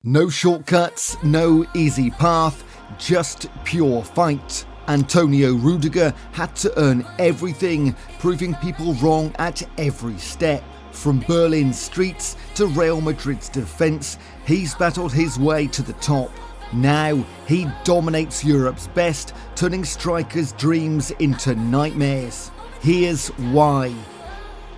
No shortcuts, no easy path, just pure fight. Antonio Rudiger had to earn everything, proving people wrong at every step. From Berlin's streets to Real Madrid's defence, he's battled his way to the top. Now he dominates Europe's best, turning strikers' dreams into nightmares. Here's why.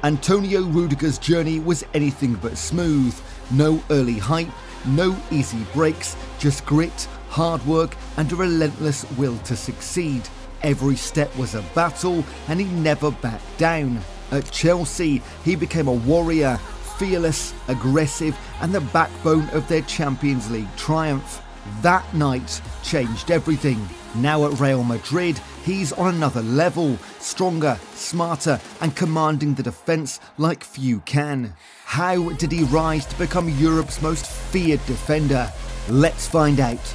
Antonio Rudiger's journey was anything but smooth. No early hype, no easy breaks, just grit, hard work and a relentless will to succeed. Every step was a battle and he never backed down. At Chelsea, he became a warrior, fearless, aggressive and the backbone of their Champions League triumph. That night changed everything. Now at Real Madrid, he's on another level, stronger, smarter and commanding the defence like few can. How did he rise to become Europe's most feared defender? Let's find out.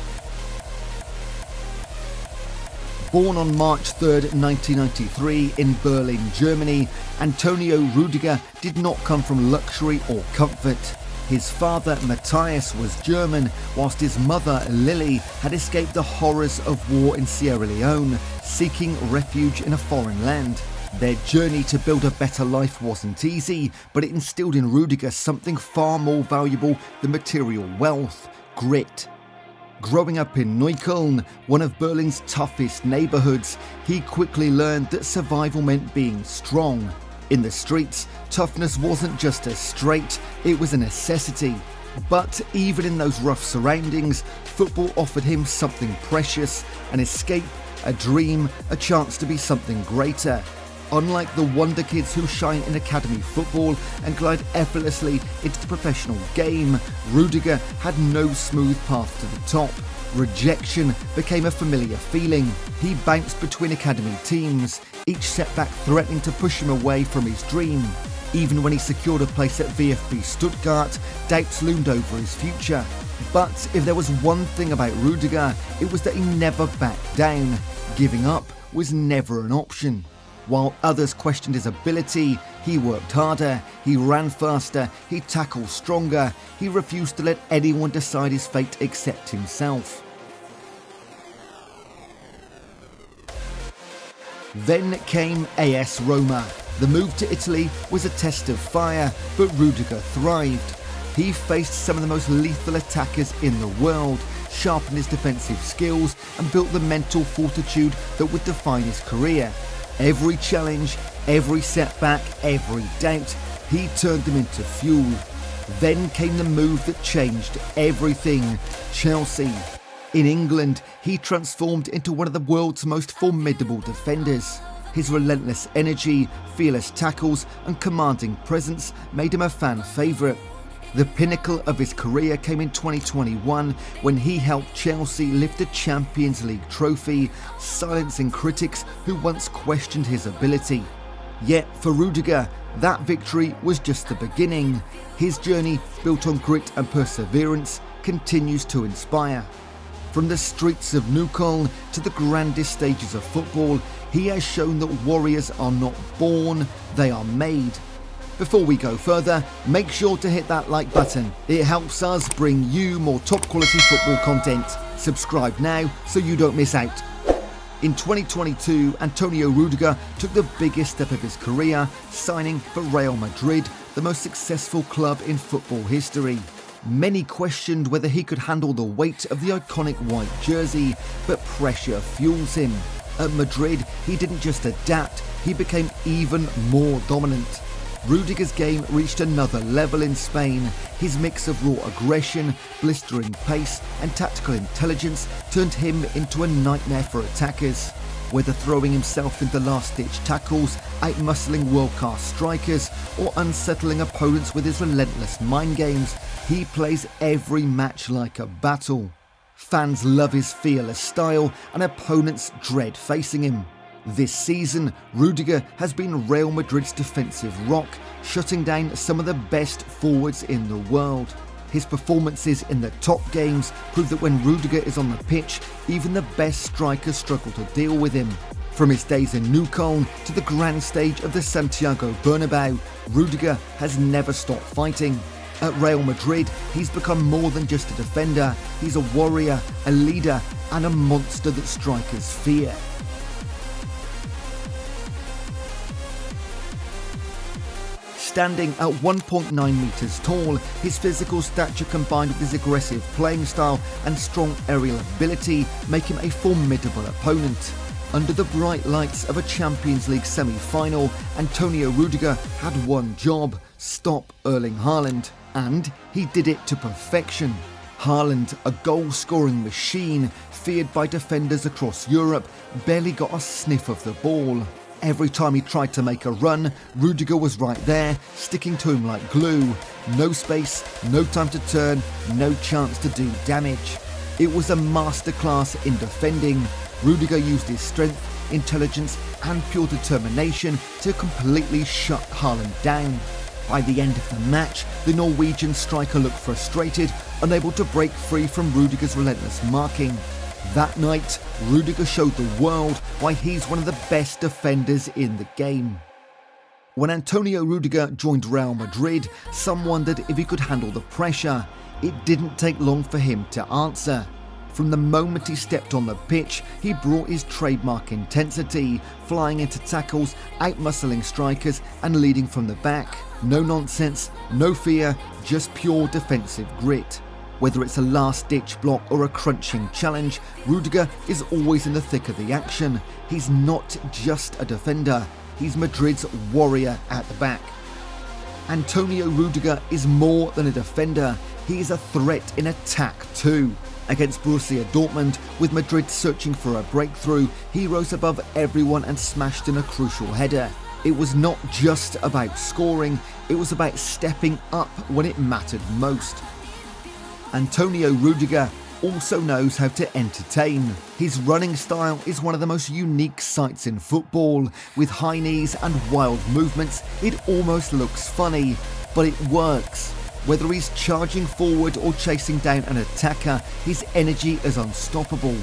Born on March 3rd, 1993 in Berlin, Germany, Antonio Rudiger did not come from luxury or comfort. His father, Matthias, was German, whilst his mother, Lily, had escaped the horrors of war in Sierra Leone, seeking refuge in a foreign land. Their journey to build a better life wasn't easy, but it instilled in Rudiger something far more valuable than material wealth: grit. Growing up in Neukölln, one of Berlin's toughest neighbourhoods, he quickly learned that survival meant being strong. In the streets, toughness wasn't just a trait, it was a necessity. But even in those rough surroundings, football offered him something precious: an escape, a dream, a chance to be something greater. Unlike the wonder kids who shine in academy football and glide effortlessly into the professional game, Rudiger had no smooth path to the top. Rejection became a familiar feeling. He bounced between academy teams, each setback threatening to push him away from his dream. Even when he secured a place at VfB Stuttgart, doubts loomed over his future. But if there was one thing about Rudiger, it was that he never backed down. Giving up was never an option. While others questioned his ability, he worked harder, he ran faster, he tackled stronger, he refused to let anyone decide his fate except himself. Then came AS Roma. The move to Italy was a test of fire, but Rudiger thrived. He faced some of the most lethal attackers in the world, sharpened his defensive skills and built the mental fortitude that would define his career. Every challenge, every setback, every doubt, he turned them into fuel. Then came the move that changed everything: Chelsea. In England, he transformed into one of the world's most formidable defenders. His relentless energy, fearless tackles and commanding presence made him a fan favourite. The pinnacle of his career came in 2021 when he helped Chelsea lift the Champions League trophy, silencing critics who once questioned his ability. Yet for Rudiger, that victory was just the beginning. His journey, built on grit and perseverance, continues to inspire. From the streets of Neukölln to the grandest stages of football, he has shown that warriors are not born, they are made. Before we go further, make sure to hit that like button. It helps us bring you more top quality football content. Subscribe now so you don't miss out. In 2022, Antonio Rudiger took the biggest step of his career, signing for Real Madrid, the most successful club in football history. Many questioned whether he could handle the weight of the iconic white jersey, but pressure fuels him. At Madrid, he didn't just adapt, he became even more dominant. Rudiger's game reached another level in Spain. His mix of raw aggression, blistering pace and tactical intelligence turned him into a nightmare for attackers. Whether throwing himself into last-ditch tackles, outmuscling world-class strikers or unsettling opponents with his relentless mind games, he plays every match like a battle. Fans love his fearless style and opponents dread facing him. This season, Rudiger has been Real Madrid's defensive rock, shutting down some of the best forwards in the world. His performances in the top games prove that when Rudiger is on the pitch, even the best strikers struggle to deal with him. From his days in Neukölln to the grand stage of the Santiago Bernabeu, Rudiger has never stopped fighting. At Real Madrid, he's become more than just a defender. He's a warrior, a leader, and a monster that strikers fear. Standing at 1.9 metres tall, his physical stature combined with his aggressive playing style and strong aerial ability make him a formidable opponent. Under the bright lights of a Champions League semi-final, Antonio Rudiger had one job: stop Erling Haaland. And he did it to perfection. Haaland, a goal-scoring machine, feared by defenders across Europe, barely got a sniff of the ball. Every time he tried to make a run, Rudiger was right there, sticking to him like glue. No space, no time to turn, no chance to do damage. It was a masterclass in defending. Rudiger used his strength, intelligence and pure determination to completely shut Haaland down. By the end of the match, the Norwegian striker looked frustrated, unable to break free from Rudiger's relentless marking. That night, Rudiger showed the world why he's one of the best defenders in the game. When Antonio Rudiger joined Real Madrid, some wondered if he could handle the pressure. It didn't take long for him to answer. From the moment he stepped on the pitch, he brought his trademark intensity, flying into tackles, outmuscling strikers and leading from the back. No nonsense, no fear, just pure defensive grit. Whether it's a last-ditch block or a crunching challenge, Rudiger is always in the thick of the action. He's not just a defender, he's Madrid's warrior at the back. Antonio Rudiger is more than a defender, he is a threat in attack too. Against Borussia Dortmund, with Madrid searching for a breakthrough, he rose above everyone and smashed in a crucial header. It was not just about scoring, it was about stepping up when it mattered most. Antonio Rudiger also knows how to entertain. His running style is one of the most unique sights in football. With high knees and wild movements, it almost looks funny, but it works. Whether he's charging forward or chasing down an attacker, his energy is unstoppable.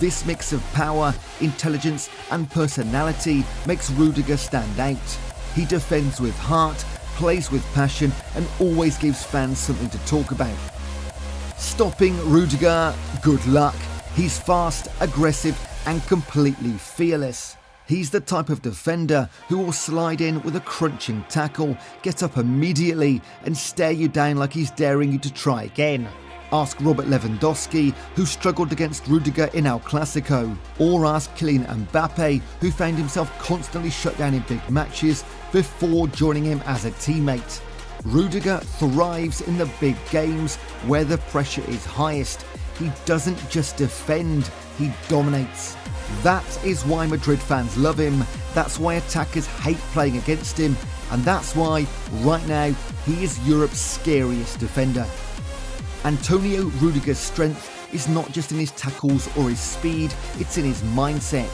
This mix of power, intelligence and personality makes Rudiger stand out. He defends with heart, plays with passion and always gives fans something to talk about. Stopping Rudiger, good luck. He's fast, aggressive and completely fearless. He's the type of defender who will slide in with a crunching tackle, get up immediately and stare you down like he's daring you to try again. Ask Robert Lewandowski, who struggled against Rudiger in El Clasico, or ask Kylian Mbappe, who found himself constantly shut down in big matches before joining him as a teammate. Rudiger thrives in the big games where the pressure is highest. He doesn't just defend, he dominates. That is why Madrid fans love him, that's why attackers hate playing against him, and that's why, right now, he is Europe's scariest defender. Antonio Rudiger's strength is not just in his tackles or his speed, it's in his mindset.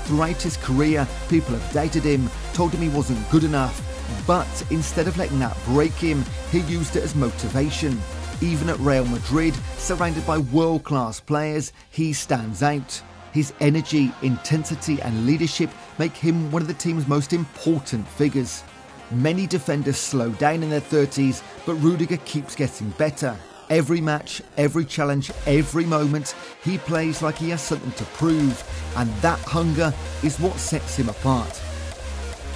Throughout his career, people have doubted him, told him he wasn't good enough, but instead of letting that break him, he used it as motivation. Even at Real Madrid, surrounded by world-class players, he stands out. His energy, intensity and leadership make him one of the team's most important figures. Many defenders slow down in their 30s, but Rudiger keeps getting better. Every match, every challenge, every moment, he plays like he has something to prove, and that hunger is what sets him apart.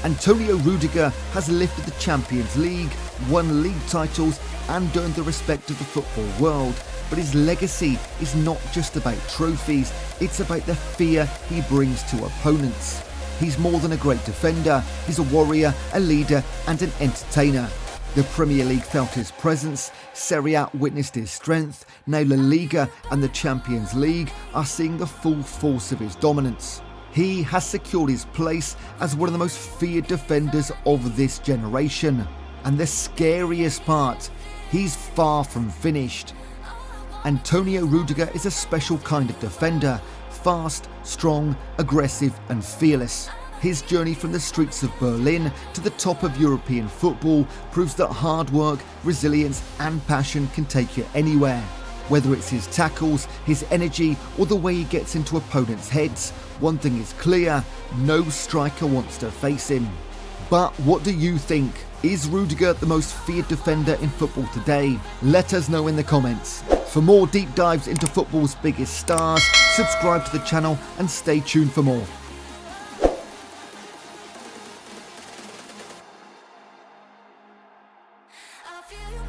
Antonio Rudiger has lifted the Champions League, won league titles and earned the respect of the football world, but his legacy is not just about trophies, it's about the fear he brings to opponents. He's more than a great defender, he's a warrior, a leader and an entertainer. The Premier League felt his presence, Serie A witnessed his strength, now La Liga and the Champions League are seeing the full force of his dominance. He has secured his place as one of the most feared defenders of this generation. And the scariest part, he's far from finished. Antonio Rudiger is a special kind of defender, fast, strong, aggressive and fearless. His journey from the streets of Berlin to the top of European football proves that hard work, resilience and passion can take you anywhere. Whether it's his tackles, his energy or the way he gets into opponents' heads, one thing is clear, no striker wants to face him. But what do you think? Is Rudiger the most feared defender in football today? Let us know in the comments. For more deep dives into football's biggest stars, subscribe to the channel and stay tuned for more. I feel